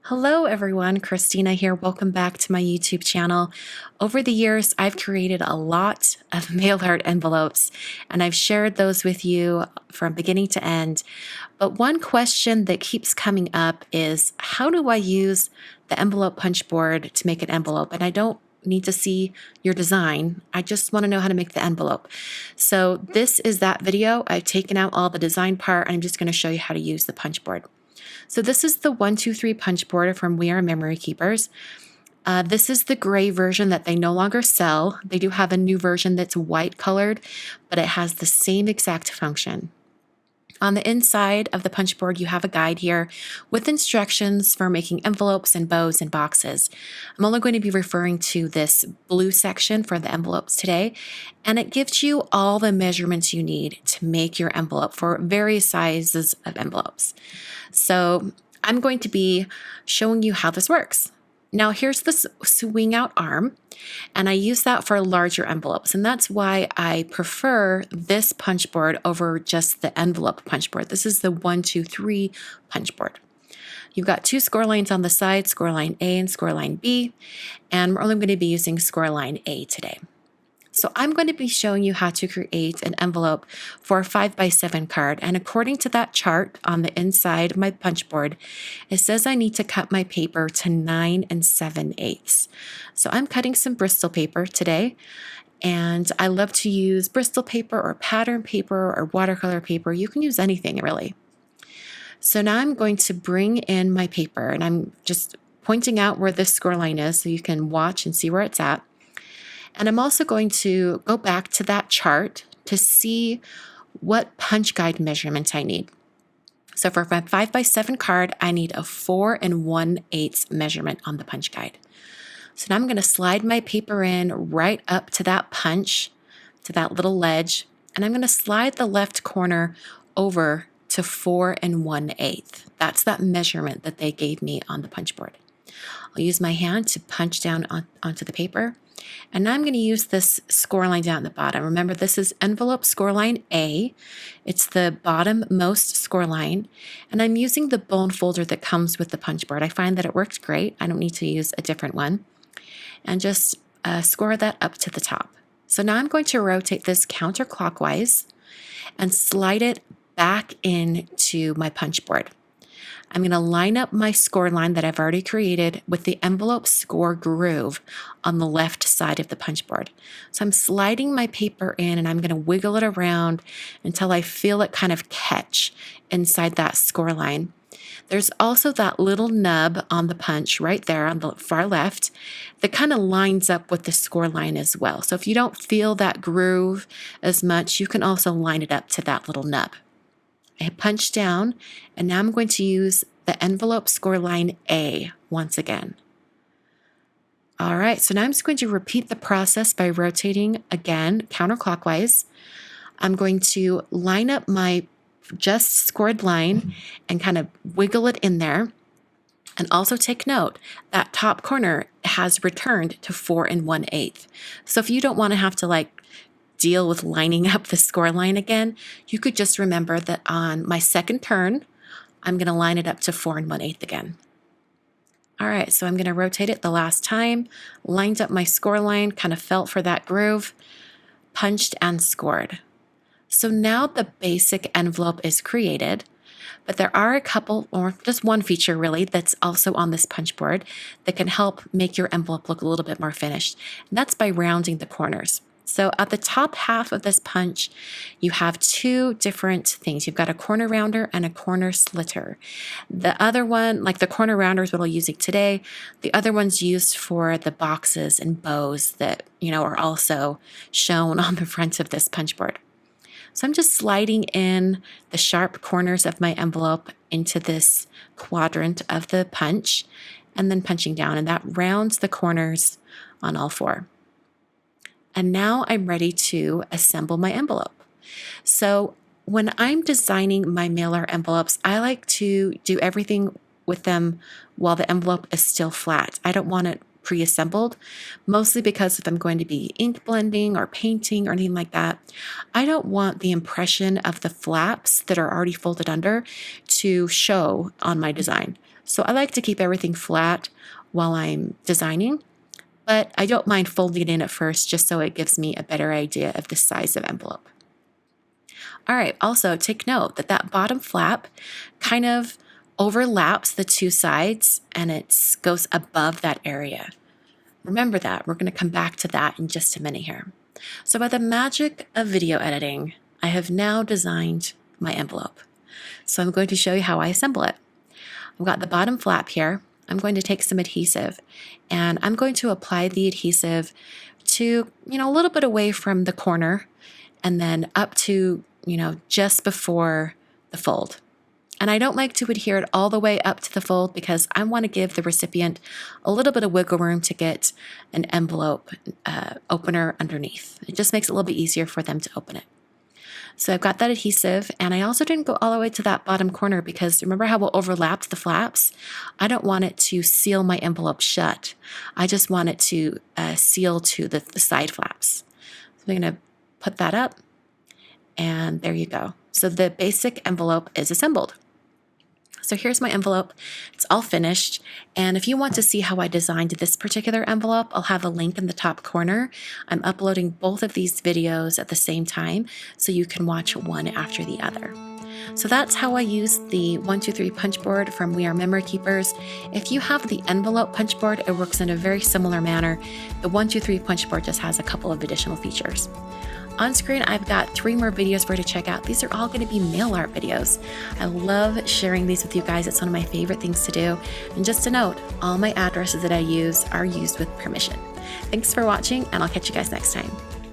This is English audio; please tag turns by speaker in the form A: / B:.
A: Hello everyone, Christina here. Welcome back to my YouTube channel. Over the years, I've created a lot of mail art envelopes and I've shared those with you from beginning to end. But one question that keeps coming up is, how do I use the envelope punch board to make an envelope? And I don't need to see your design. I just want to know how to make the envelope. So this is that video. I've taken out all the design part. I'm just going to show you how to use the punch board. So this is the 123 punch board from We Are Memory Keepers. This is the gray version that they no longer sell. They do have a new version that's white colored, but it has the same exact function. On the inside of the punch board, you have a guide here with instructions for making envelopes and bows and boxes. I'm only going to be referring to this blue section for the envelopes today, and it gives you all the measurements you need to make your envelope for various sizes of envelopes. So I'm going to be showing you how this works. Now here's the swing out arm, and I use that for larger envelopes, and that's why I prefer this punch board over just the envelope punch board. This is the 123 punch board. You've got two score lines on the side, score line A and score line B, and we're only going to be using score line A today. So I'm going to be showing you how to create an envelope for a 5x7 card. And according to that chart on the inside of my punch board, it says I need to cut my paper to 9 7/8. So I'm cutting some Bristol paper today. And I love to use Bristol paper or pattern paper or watercolor paper. You can use anything really. So now I'm going to bring in my paper, and I'm just pointing out where this score line is so you can watch and see where it's at. And I'm also going to go back to that chart to see what punch guide measurements I need. So for my 5x7 card, I need a 4 1/8 measurement on the punch guide. So now I'm going to slide my paper in right up to that punch, to that little ledge, and I'm going to slide the left corner over to 4 1/8. That's that measurement that they gave me on the punch board. I'll use my hand to punch down onto the paper. And now I'm going to use this score line down at the bottom. Remember, this is envelope score line A. It's the bottom-most score line. And I'm using the bone folder that comes with the punch board. I find that it works great. I don't need to use a different one. And just score that up to the top. So now I'm going to rotate this counterclockwise and slide it back into my punch board. I'm going to line up my score line that I've already created with the envelope score groove on the left side of the punch board. So I'm sliding my paper in and I'm going to wiggle it around until I feel it kind of catch inside that score line. There's also that little nub on the punch right there on the far left that kind of lines up with the score line as well. So if you don't feel that groove as much, you can also line it up to that little nub. I punch down, and now I'm going to use the envelope score line A once again. All right, so now I'm just going to repeat the process by rotating again counterclockwise. I'm going to line up my just scored line and kind of wiggle it in there. And also take note, that top corner has returned to 4 1/8. So if you don't want to have to deal with lining up the score line again, you could just remember that on my second turn, I'm going to line it up to 4 1/8 again. All right, so I'm going to rotate it the last time, lined up my score line, kind of felt for that groove, punched and scored. So now the basic envelope is created, but there are a couple, or just one feature really, that's also on this punch board that can help make your envelope look a little bit more finished. And that's by rounding the corners. So at the top half of this punch, you have two different things. You've got a corner rounder and a corner slitter. The other one, like the corner rounder is what I'll use today. The other one's used for the boxes and bows that, are also shown on the front of this punch board. So I'm just sliding in the sharp corners of my envelope into this quadrant of the punch and then punching down, and that rounds the corners on all four. And now I'm ready to assemble my envelope. So when I'm designing my mailer envelopes, I like to do everything with them while the envelope is still flat. I don't want it pre-assembled, mostly because if I'm going to be ink blending or painting or anything like that, I don't want the impression of the flaps that are already folded under to show on my design. So I like to keep everything flat while I'm designing, but I don't mind folding it in at first just so it gives me a better idea of the size of envelope. All right, also take note that that bottom flap kind of overlaps the two sides and it goes above that area. Remember that. We're going to come back to that in just a minute here. So by the magic of video editing, I have now designed my envelope. So I'm going to show you how I assemble it. I've got the bottom flap here. I'm going to take some adhesive and I'm going to apply the adhesive to, a little bit away from the corner and then up to, just before the fold. And I don't like to adhere it all the way up to the fold because I want to give the recipient a little bit of wiggle room to get an envelope opener underneath. It just makes it a little bit easier for them to open it. So I've got that adhesive, and I also didn't go all the way to that bottom corner because remember how we'll overlap the flaps? I don't want it to seal my envelope shut. I just want it to seal to the side flaps. So I'm going to put that up, and there you go. So the basic envelope is assembled. So here's my envelope. It's all finished. And if you want to see how I designed this particular envelope, I'll have a link in the top corner. I'm uploading both of these videos at the same time, so you can watch one after the other. So that's how I use the 123 punch board from We Are Memory Keepers. If you have the envelope punch board, it works in a very similar manner. The 123 punch board just has a couple of additional features. On screen, I've got 3 more videos for you to check out. These are all going to be mail art videos. I love sharing these with you guys. It's one of my favorite things to do. And just a note, all my addresses that I use are used with permission. Thanks for watching, and I'll catch you guys next time.